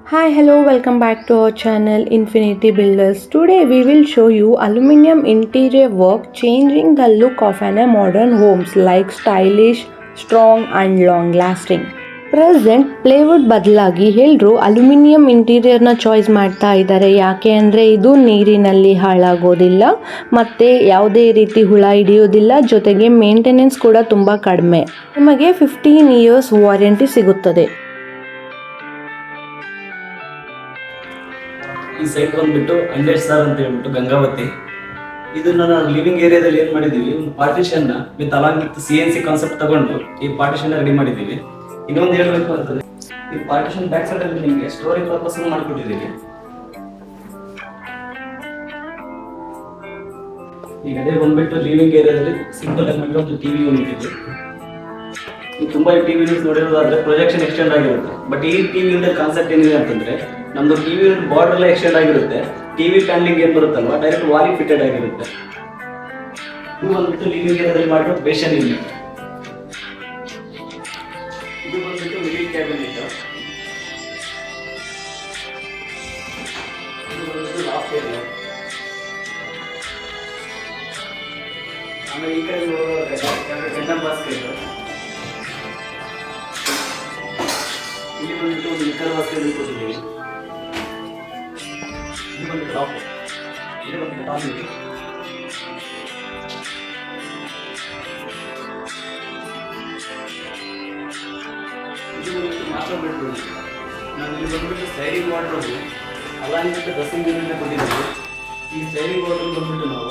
Hi, hello, welcome back to our channel Infinity Builders. Today we will show you aluminium interior work changing the look of a modern homes like stylish, strong and long lasting. Present plywood ಬದಲಾಗಿ ಎಲ್ಲರೂ aluminium ಇಂಟೀರಿಯರ್ನ choice ಮಾಡ್ತಾ ಇದ್ದಾರೆ. ಯಾಕೆ ಅಂದರೆ ಇದು ನೀರಿನಲ್ಲಿ ಹಾಳಾಗೋದಿಲ್ಲ ಮತ್ತು ಯಾವುದೇ ರೀತಿ ಹುಳ ಹಿಡಿಯೋದಿಲ್ಲ, ಜೊತೆಗೆ ಮೇಂಟೆನೆನ್ಸ್ ಕೂಡ ತುಂಬ ಕಡಿಮೆ. ನಿಮಗೆ 15 ಇಯರ್ಸ್ ವಾರಂಟಿ ಸಿಗುತ್ತದೆ. ಈ ಸೈಟ್ ಬಂದ್ಬಿಟ್ಟು ಅಂಡೇಶ್ ಸರ್ ಅಂತ ಹೇಳ್ಬಿಟ್ಟು ಗಂಗಾವತಿ. ಇದನ್ನ ನಾವು ಲಿವಿಂಗ್ ಏರಿಯಾದಲ್ಲಿ ಏನ್ ಮಾಡಿದೀವಿ, ಒಂದು partition with along with CNC concept ತಗೊಂಡು ಈ ಪಾರ್ಟಿಷನ್ ರೆಡಿ ಮಾಡಿದೀವಿ. ಇನ್ನೊಂದು ಹೇಳ್ಬೇಕು ಅಂತಂದ್ರೆ ಈ ಪಾರ್ಟಿಷನ್ ಬ್ಯಾಕ್ ಸೈಡ್ ಅಲ್ಲಿ ನಿಮಗೆ ಸ್ಟೋರೇಜ್ ಪರ್ಪಸ್ ಮಾಡ್ಕೊಟ್ಟಿದ್ದೀವಿ. ಈಗ ಅದೇ ಬಂದ್ಬಿಟ್ಟು ಲಿವಿಂಗ್ ಏರಿಯಾದಲ್ಲಿ ಸಿಂಪಲ್ ಆಗಿ ಒಂದು ಟಿವಿ ಯೂನಿಟ್ ಇದೆ. ನೀವು ತುಂಬಾ ಟಿವಿ ಯೂನಿಟ್ ನೋಡಿರೋದಾದ್ರೆ ಪ್ರೊಜೆಕ್ಷನ್ ಎಕ್ಸ್ಟೆಂಡ್ ಆಗಿರುತ್ತೆ. ಬಟ್ ಈ ಟಿವಿ ಯೂನಿಟ್ ಕಾನ್ಸೆಪ್ಟ್ ಏನಿದೆ ಅಂತಂದ್ರೆ ನಮ್ದು ಟಿವಿ ಬಾರ್ಡರ್ ಎಲ್ಲ ಎಕ್ಸ್ಟೆಂಡ್ ಆಗಿರುತ್ತೆ. ಟಿವಿ ಪ್ಯಾನಲಿಂಗ್ ಏನ್ ಬರುತ್ತಲ್ವಾ ಡೈರೆಕ್ಟ್ ವಾಲಿ ಫಿಟೆಡ್ ಆಗಿರುತ್ತೆ. ಇದು ಬಂದ್ಬಿಟ್ಟು ಲಿವಿಂಗ್ ಏರಿಯಾದಲ್ಲಿ ಮಾಡಿರೋ ಬೇಷನ್ ಯೂನಿಟ್. ಇದು ಬಂದ್ಬಿಟ್ಟು ಮಿಡಿಲ್ ಕ್ಯಾಬಿನೆಟ್. ಇದು ಬಂದ್ಬಿಟ್ಟು ಲಾಫ್ಟ್ ಏರಿಯಾ. ಆಮೇಲೆ ಈ ಕಡೆ ನೋಡೋದಾದ್ರೆ ಡೆನ್ನಮ್ ಬಾಸ್ಕೆಟ್. ಇಲ್ಲಿ ಬಂದ್ಬಿಟ್ಟು ಒಂದು ಲಿಕ್ಕರ್ ಬಾಸ್ಕೆಟ್ ಕೊಟ್ಟಿದ್ದೀವಿ. ಇದು ಬಂದ್ಬಿಟ್ಟು ಲಾಫ್ಟ್. ಇದು ಬಂದ್ಬಿಟ್ಟು ಟಾಯ್ಲೆಟ್. ಇದು ಬಂದ್ಬಿಟ್ಟು ಮಾಸ್ಟರ್ ಬೆಡ್ರೂಮ್. ನಾವು ಇಲ್ಲಿ ಬಂದ್ಬಿಟ್ಟು sliding wardrobe along with dressing unit ಕೊಟ್ಟಿದ್ದೀವಿ. ಈ ಸ್ಲೈಡಿಂಗ್ ವಾರ್ಡ್ರೋಬ್ ಬಂದ್ಬಿಟ್ಟು ನಾವು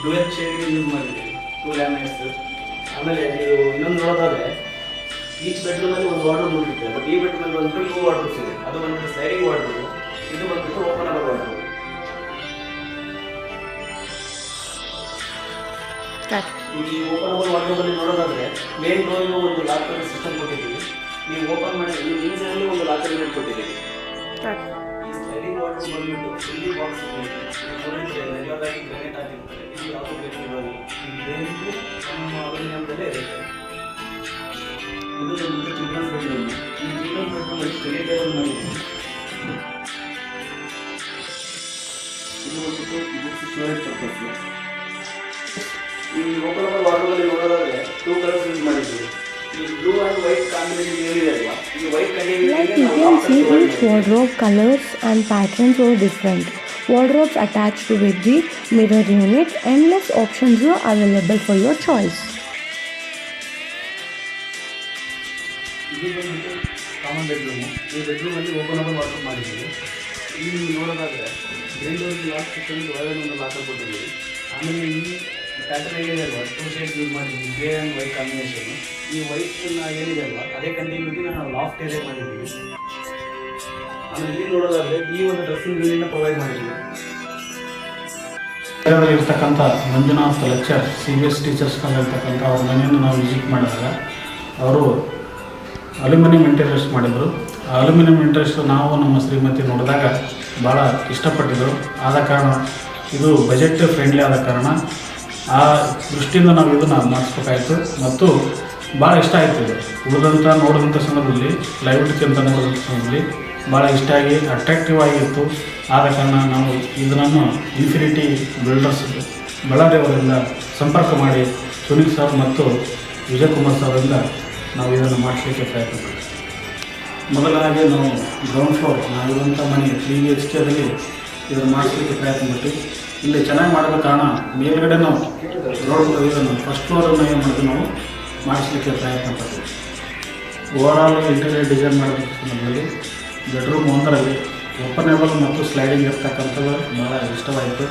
ಡ್ಯುಯಲ್ ಶೇಡಿಂಗ್ ಯೂಸ್ ಮಾಡಿದ್ದೀವಿ, 2 ಲ್ಯಾಮಿನೇಟ್ಸ್. ಆಮೇಲೆ ನೀವು ಇನ್ನೊಂದು ನೋಡೋದಾದ್ರೆ ಈಚ್ ಬೆಡ್ರೂಮ್ ಅಲ್ಲಿ ಒಂದು ವಾರ್ಡ್ರೋಬ್ ನೋಡಿರುತ್ತೆ. ಬಟ್ ಈ ಬೆಡ್ರೂಮ್ ಅಲ್ಲಿ ಬಂದ್ಬಿಟ್ಟು 2 ವಾರ್ಡ್ರೋಬ್ಸ್ ಇದೆ. ಅದು ಬಂದ್ಬಿಟ್ಟು ಸ್ಲೈಡಿಂಗ್ ವಾರ್ಡ್ರೋಬ್, ಇದು ಬಂದ್ಬಿಟ್ಟು ಓಪನಬಲ್ ವಾರ್ಡ್ರೋಬ್. ಈ ಓಪನಬಲ್ ವಾರ್ಡ್ರೋಬ್ ಅಲ್ಲಿ ನೋಡೋದಾದ್ರೆ ಮೇನ್ ಡೋರ್ಗೆ ಒಂದು ಲಾಕರ್ ಸಿಸ್ಟಮ್ ಕೊಟ್ಟಿದ್ದೀವಿ. ನೀವು ಓಪನ್ ಮಾಡಿ ಇನ್ಸೈಡ್ ಒಂದು ಲಾಕರ್ ಯೂನಿಟ್ ಕೊಟ್ಟಿದ್ದೀವಿ. ಈ ಸ್ಲೈಡಿಂಗ್ ವಾರ್ಡ್ರೋಬ್ ಬಂದ್ಬಿಟ್ಟು ಫುಲ್ಲಿ ಬಾಕ್ಸ್ ರೆಗ್ಯುಲರಾಗಿ ಗ್ರಾನೈಟ್ ಆಗಿರ್ತಾರೆ. ಇದು ಯಾವುದೂ ಬೇಕು ಈ ಗ್ರೇನಿಗೂ ನಮ್ಮ ಅಲ್ಯೂಮಿನಿಯಂದಲ್ಲೇ ಇರುತ್ತೆ. ಇದು ಬಂದ್ಬಿಟ್ಟು ಚಿಲ್ಡ್ರನ್ಸ್ ಬೆಡ್ರೂಮ್. ಈ ಚಿಲ್ಡ್ರನ್ಸ್ ಬೆಡ್ರೂಮ್ ಅಲ್ಲಿ ಸ್ಟಡಿ ಟೇಬಲ್ ಮಾಡಿದ್ದೀವಿ. ಇದು ಬಂದ್ಬಿಟ್ಟು ಬುಕ್ಸ್ ಸ್ಟೋರೇಜ್ ಪರ್ಪಸ್. ಈ ಓಪನಬಲ್ ವಾರ್ಡ್ರೋಬ್ ಅಲ್ಲಿ ನೋಡೋದಾದ್ರೆ 2 ಕಲರ್ಸ್ ಯೂಸ್ ಮಾಡಿದ್ದೀವಿ. ಈ ಬ್ಲೂ ಅಂಡ್ ವೈಟ್ ಕಾಂಬಿನೇಷನ್ ಏನಿದೆ ಅಲ್ವಾ, ಈ white Like you can see, each wardrobe colors and patterns are different. Wardrobes attached with the mirror unit. Endless options are available for your choice. ಇದು ಬಂದ್ಬಿಟ್ಟು common bedroom. ಈ ಬೆಡ್ರೂಮಲ್ಲಿ openable wardrobe ಮಾಡಿದ್ದೀವಿ. ಇಲ್ಲಿ ನೋಡೋದಾದ್ರೆ green ಡೋರ್ಗೆ lock system ಒಳಗಡೆ ಒಂದು locker ಕೊಟ್ಟಿದ್ದೀವಿ. ಆಮೇಲೆ ಈ ಪ್ಯಾಟರ್ನ್ ಏನಿದೆ ಅಲ್ವಾ 2 ಶೇಡ್ಸ್ ಯೂಸ್ ಮಾಡಿದ್ದೀವಿ, ಗ್ರೇ ಆ್ಯಂಡ್ ವೈಟ್ ಕಾಂಬಿನೇಷನ್. ಈ ವೈಟ್ ಏನಿದೆ ಅಲ್ವಾ ಅದೇ ಕಂಟಿನ್ಯೂಟಿ ನಾವು ಲಾಫ್ಟ್ ಏರಿಯಾ ಮಾಡಿದ್ದೀವಿ. ಆಮೇಲೆ ಇಲ್ಲಿ ನೋಡೋದಾದ್ರೆ ಈ ಒಂದು ಡ್ರೆಸ್ಸಿಂಗ್ ಯೂನಿಟ್ನ ಪ್ರೊವೈಡ್ ಮಾಡಿದ್ದೀವಿ. ಇರ್ತಕ್ಕಂಥ ಮಂಜುನಾಥ್ ಲೆಕ್ಚರ್ CBS ಟೀಚರ್ಸ್ನಲ್ಲಿರ್ತಕ್ಕಂಥ ಅವ್ರ ಮನೆಯನ್ನು ನಾವು ವಿಸಿಟ್ ಮಾಡಿದಾಗ ಅವರು ಅಲ್ಯೂಮಿನಿಯಂ ಇಂಟೀರಿಯರ್ಸ್ ಮಾಡಿದರು. ಆ ಅಲ್ಯೂಮಿನಿಯಂ ಇಂಟೀರಿಯರ್ಸ್ ನಾವು ನಮ್ಮ ಶ್ರೀಮತಿ ನೋಡಿದಾಗ ಭಾಳ ಇಷ್ಟಪಟ್ಟಿದ್ದರು. ಆದ ಕಾರಣ ಇದು ಬಜೆಟ್ ಫ್ರೆಂಡ್ಲಿ ಆದ ಕಾರಣ ಆ ದೃಷ್ಟಿಯಿಂದ ನಾವು ಇದನ್ನು ಮಾಡಿಸ್ಬೇಕಾಯಿತು ಮತ್ತು ಭಾಳ ಇಷ್ಟ ಆಯಿತು. ಇದು ನೋಡಿದಂಥ ಸಂದರ್ಭದಲ್ಲಿ ಪ್ಲೈವುಡ್ಗೆ ಅಂತ ನೋಡಿದಂಥ ಸಂದರ್ಭದಲ್ಲಿ ಭಾಳ ಇಷ್ಟ ಆಗಿ ಅಟ್ರಾಕ್ಟಿವ್ ಆಗಿತ್ತು. ಆದ ಕಾರಣ ನಾವು ಇದನ್ನು ಇನ್ಫಿನಿಟಿ ಬಿಲ್ಡರ್ಸ್ ಬಳ್ಳಾರಿಯವರಿಂದ ಸಂಪರ್ಕ ಮಾಡಿ ಸುನೀಲ್ ಸರ್ ಮತ್ತು ವಿಜಯಕುಮಾರ್ ಸರಿಂದ ನಾವು ಇದನ್ನು ಮಾಡಿಸಲಿಕ್ಕೆ ಪ್ರಯತ್ನ ಪಡ್ತೀವಿ. ಮೊದಲಾಗಿ ನಾವು ಗ್ರೌಂಡ್ ಫ್ಲೋರ್ ನಾವಿರುವಂಥ ಮನೆ 3 BHKದಲ್ಲಿ ಇದನ್ನು ಮಾಡಿಸಲಿಕ್ಕೆ ಪ್ರಯತ್ನ ಪಡ್ತೀವಿ. ಇಲ್ಲಿ ಚೆನ್ನಾಗಿ ಮಾಡೋದ ಕಾರಣ ಮೇಲ್ಗಡೆ ನಾವು ಇದನ್ನು ಫಸ್ಟ್ ಫ್ಲೋರನ್ನು ಏನು ಮಾಡಿದ್ವಿ ನಾವು ಮಾಡಿಸಲಿಕ್ಕೆ ಪ್ರಯತ್ನ ಪಡ್ತೀವಿ. ಓವರಾಲ್ ಇಂಟೀರಿಯರ್ ಡಿಸೈನ್ ಮಾಡೋದ್ರ ಸಂದರ್ಭದಲ್ಲಿ ಬೆಡ್ರೂಮ್ ಒಂದರಲ್ಲಿ ಓಪನೇಬಲ್ ಮತ್ತು ಸ್ಲೈಡಿಂಗ್ ಇರ್ತಕ್ಕಂಥದ್ದು ಭಾಳ ಇಷ್ಟವಾಯಿತು.